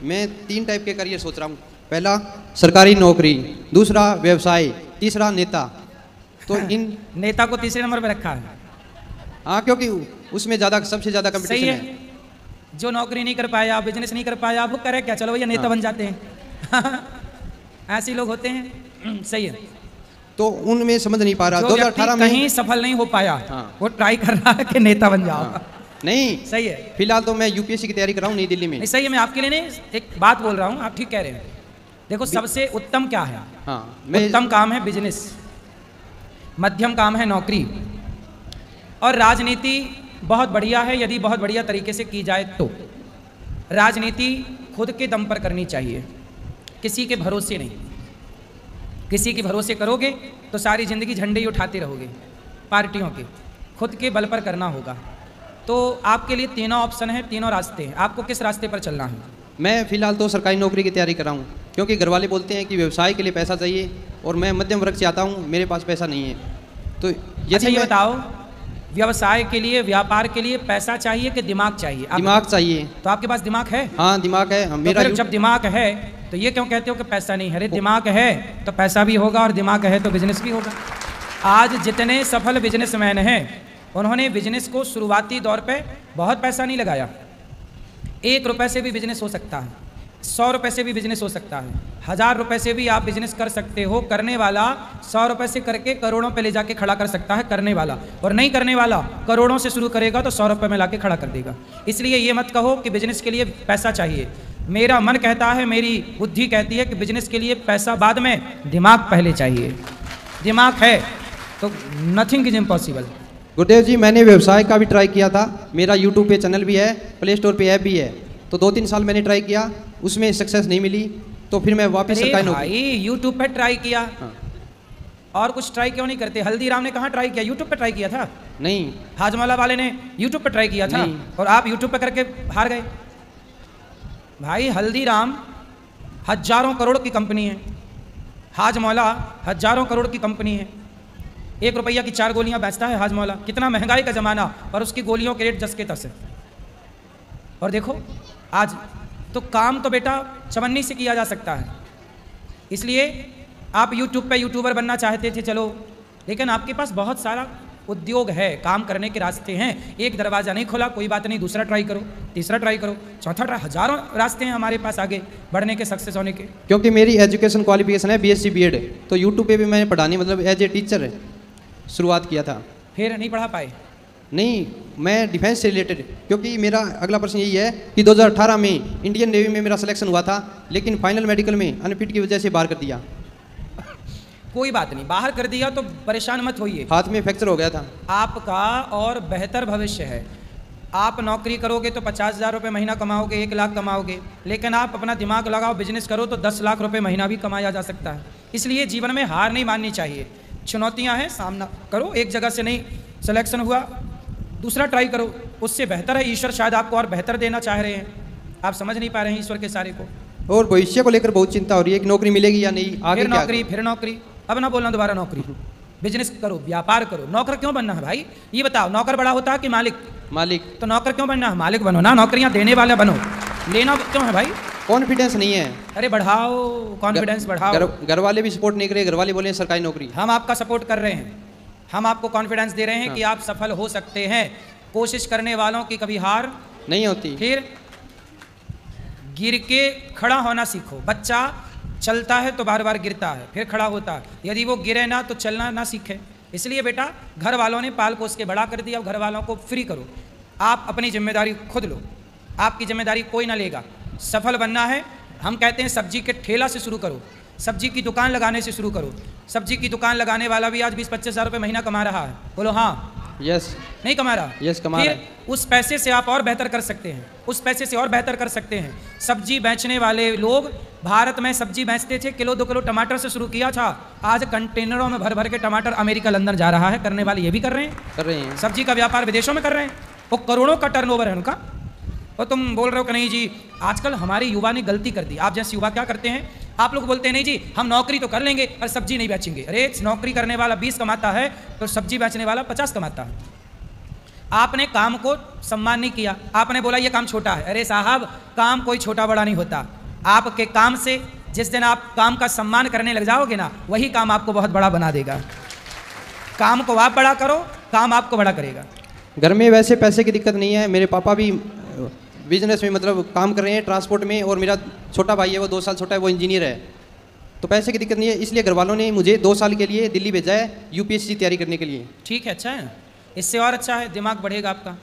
मैं 3 टाइप के करियर सोच रहा हूँ। पहला सरकारी नौकरी, दूसरा व्यवसाय, तीसरा नेता। तो इन नेता को तीसरे नंबर पे रखा है। हाँ, क्योंकि उसमें ज़्यादा, सबसे ज़्यादा सही कंपटीशन है। है। जो नौकरी नहीं कर पाया, बिजनेस नहीं कर पाया, वो करे क्या, चलो भैया नेता बन जाते हैं। ऐसे लोग होते हैं। सही है। तो उनमें समझ नहीं पा रहा। जो 2018 में कहीं सफल नहीं हो पाया, हाँ। वो ट्राई कर रहा है कि नेता बन जाओ। हाँ। नहीं, सही है। फिलहाल तो मैं यूपीएससी की तैयारी कर रहा हूँ नई दिल्ली में। नहीं, सही है। मैं आपके लिए नहीं, एक बात बोल रहा हूँ, आप ठीक कह रहे हैं। देखो, सबसे उत्तम क्या है? हाँ, मैं उत्तम काम है बिजनेस, मध्यम काम है नौकरी, और राजनीति बहुत बढ़िया है यदि बहुत बढ़िया तरीके से की जाए तो। राजनीति खुद के दम पर करनी चाहिए, किसी के भरोसे नहीं। किसी के भरोसे करोगे तो सारी जिंदगी झंडे ही उठाते रहोगे पार्टियों के। खुद के बल पर करना होगा। तो आपके लिए तीनों ऑप्शन है, तीनों रास्ते हैं, आपको किस रास्ते पर चलना है? मैं फिलहाल तो सरकारी नौकरी की तैयारी कर रहा हूँ, क्योंकि घर वाले बोलते हैं कि व्यवसाय के लिए पैसा चाहिए और मैं मध्यम वर्ग से आता हूँ, मेरे पास पैसा नहीं है। तो अच्छा, ये बताओ, व्यवसाय के लिए, व्यापार के लिए पैसा चाहिए कि दिमाग चाहिए? दिमाग चाहिए। तो आपके पास दिमाग है? हाँ, दिमाग है। मेरा तो जब दिमाग है तो ये क्यों कहते हो कि पैसा नहीं है? अरे दिमाग है तो पैसा भी होगा, और दिमाग है तो बिजनेस भी होगा। आज जितने सफल बिजनेसमैन हैं, उन्होंने बिजनेस को शुरुआती दौर पे बहुत पैसा नहीं लगाया। 1 रुपए से भी बिजनेस हो सकता है, 100 रुपए से भी बिजनेस हो सकता है, 1000 रुपए से भी आप बिजनेस कर सकते हो। करने वाला 100 रुपए से करके करोड़ों पे ले जाके खड़ा कर सकता है, करने वाला। और नहीं करने वाला करोड़ों से शुरू करेगा तो 100 रुपए में लाके खड़ा कर देगा। इसलिए ये मत कहो कि बिजनेस के लिए पैसा चाहिए। मेरा मन कहता है, मेरी बुद्धि कहती है कि बिजनेस के लिए पैसा बाद में, दिमाग पहले चाहिए। दिमाग है तो नथिंग इज इम्पॉसिबल। गुरुदेव जी, मैंने व्यवसाय का भी ट्राई किया था। मेरा यूट्यूब पे चैनल भी है, प्ले स्टोर पे ऐप भी है। तो 2-3 साल मैंने ट्राई किया, उसमें सक्सेस नहीं मिली, तो फिर मैं वापस सरकारी नौकरी। यूट्यूब पे ट्राई किया। हाँ। और कुछ ट्राई क्यों नहीं करते? हल्दीराम ने कहाँ ट्राई किया? यूट्यूब पे ट्राई किया था। नहीं, हाजमौला वाले ने यूट्यूब पे ट्राई किया था, और आप यूट्यूब पे करके हार गए। भाई, हल्दीराम हजारों करोड़ की कंपनी है, हाजमौला हजारों करोड़ की कंपनी है। 1 रुपया की 4 गोलियां बेचता है हाजमौला। कितना महंगाई का ज़माना, पर उसकी गोलियों के रेट 10 के 10 है। और देखो आज तो काम तो बेटा चवन्नी से किया जा सकता है। इसलिए आप यूट्यूब पे यूट्यूबर बनना चाहते थे, चलो, लेकिन आपके पास बहुत सारा उद्योग है, काम करने के रास्ते हैं। एक दरवाज़ा नहीं खोला, कोई बात नहीं, दूसरा ट्राई करो, तीसरा ट्राई करो, चौथा ट्राई। हजारों रास्ते हैं हमारे पास आगे बढ़ने के, सक्सेस होने के। क्योंकि मेरी एजुकेशन क्वालिफिकेशन है BSc B.Ed, तो यूट्यूब पे भी मैंने पढ़ाने, मतलब एज ए टीचर शुरुआत किया था। फिर नहीं पढ़ा पाए? नहीं, मैं डिफेंस से रिलेटेड, क्योंकि मेरा अगला प्रश्न यही है कि 2018 में इंडियन नेवी में मेरा सिलेक्शन हुआ था, लेकिन फाइनल मेडिकल में अनफिट की वजह से बाहर कर दिया। कोई बात नहीं, बाहर कर दिया तो परेशान मत होइए। हाथ में फ्रैक्चर हो गया था। आपका और बेहतर भविष्य है। आप नौकरी करोगे तो 50,000 रुपये महीना कमाओगे, 1 लाख कमाओगे। लेकिन आप अपना दिमाग लगाओ, बिजनेस करो तो 10 लाख रुपये महीना भी कमाया जा सकता है। इसलिए जीवन में हार नहीं माननी चाहिए। चुनौतियां हैं, सामना करो। एक जगह से नहीं सिलेक्शन हुआ, दूसरा ट्राई करो, उससे बेहतर है। ईश्वर शायद आपको और बेहतर देना चाह रहे हैं, आप समझ नहीं पा रहे हैं ईश्वर के सारे को। और भविष्य को लेकर बहुत चिंता हो रही है कि नौकरी मिलेगी या नहीं, आगे फिर क्या नौकरी, फिर नौकरी। अब ना बोलना दोबारा नौकरी। बिजनेस करो, व्यापार करो। नौकर क्यों बनना है भाई? ये बताओ, नौकर बड़ा होता है कि मालिक? मालिक। तो नौकर क्यों बनना है? मालिक बनो ना, नौकरियां देने वाला बनो। लेना क्यों है भाई? कॉन्फिडेंस नहीं है। अरे बढ़ाओ, कॉन्फिडेंस बढ़ाओ। घर वाले भी सपोर्ट नहीं करे, घर वाले बोले सरकारी नौकरी। हम आपका सपोर्ट कर रहे हैं, हम आपको कॉन्फिडेंस दे रहे हैं कि आप सफल हो सकते हैं। कोशिश करने वालों की कभी हार नहीं होती। फिर गिर के खड़ा होना सीखो। बच्चा चलता है तो बार बार गिरता है, फिर खड़ा होता है। यदि वो गिरे ना तो चलना ना सीखे। इसलिए बेटा, घर वालों ने पाल पोस के बड़ा कर दिया, घर वालों को फ्री करो। आप अपनी जिम्मेदारी खुद लो, आपकी जिम्मेदारी कोई ना लेगा। सफल बनना है, हम कहते हैं सब्जी के ठेला से शुरू करो, सब्जी की दुकान लगाने से शुरू करो। सब्जी की दुकान लगाने वाला भी आज 20-25 हज़ार रुपये महीना कमा रहा है। बोलो हाँ। यस। नहीं कमा रहा? यस, कमा रहा है। फिर उस पैसे से आप और बेहतर कर सकते हैं, उस पैसे से और बेहतर कर सकते हैं। सब्जी बेचने वाले लोग भारत में सब्जी बेचते थे, किलो 2 किलो टमाटर से शुरू किया था, आज कंटेनरों में भर भर के टमाटर अमेरिका लंदन जा रहा है। करने वाले ये भी कर रहे हैं, सब्जी का व्यापार विदेशों में कर रहे हैं, वो करोड़ों का टर्नओवर है उनका। और तुम बोल रहे हो कि नहीं जी, आजकल हमारे युवा ने गलती कर दी। आप जैसे युवा क्या करते हैं, आप लोग बोलते हैं नहीं जी हम नौकरी तो कर लेंगे और सब्जी नहीं बेचेंगे। अरे नौकरी करने वाला 20 कमाता है तो सब्जी बेचने वाला 50 कमाता है। आपने काम को सम्मान नहीं किया, आपने बोला ये काम छोटा है। अरे साहब, काम कोई छोटा बड़ा नहीं होता। आपके काम से जिस दिन आप काम का सम्मान करने लग जाओगे ना, वही काम आपको बहुत बड़ा बना देगा। काम को आप बड़ा करो, काम आपको बड़ा करेगा। घर में वैसे पैसे की दिक्कत नहीं है, मेरे पापा भी बिजनेस में मतलब काम कर रहे हैं ट्रांसपोर्ट में, और मेरा छोटा भाई है वो 2 साल छोटा है, वो इंजीनियर है। तो पैसे की दिक्कत नहीं है, इसलिए घर वालों ने मुझे 2 साल के लिए दिल्ली भेजा है यूपीएससी तैयारी करने के लिए। ठीक है, अच्छा है ना, इससे और अच्छा है, दिमाग बढ़ेगा आपका।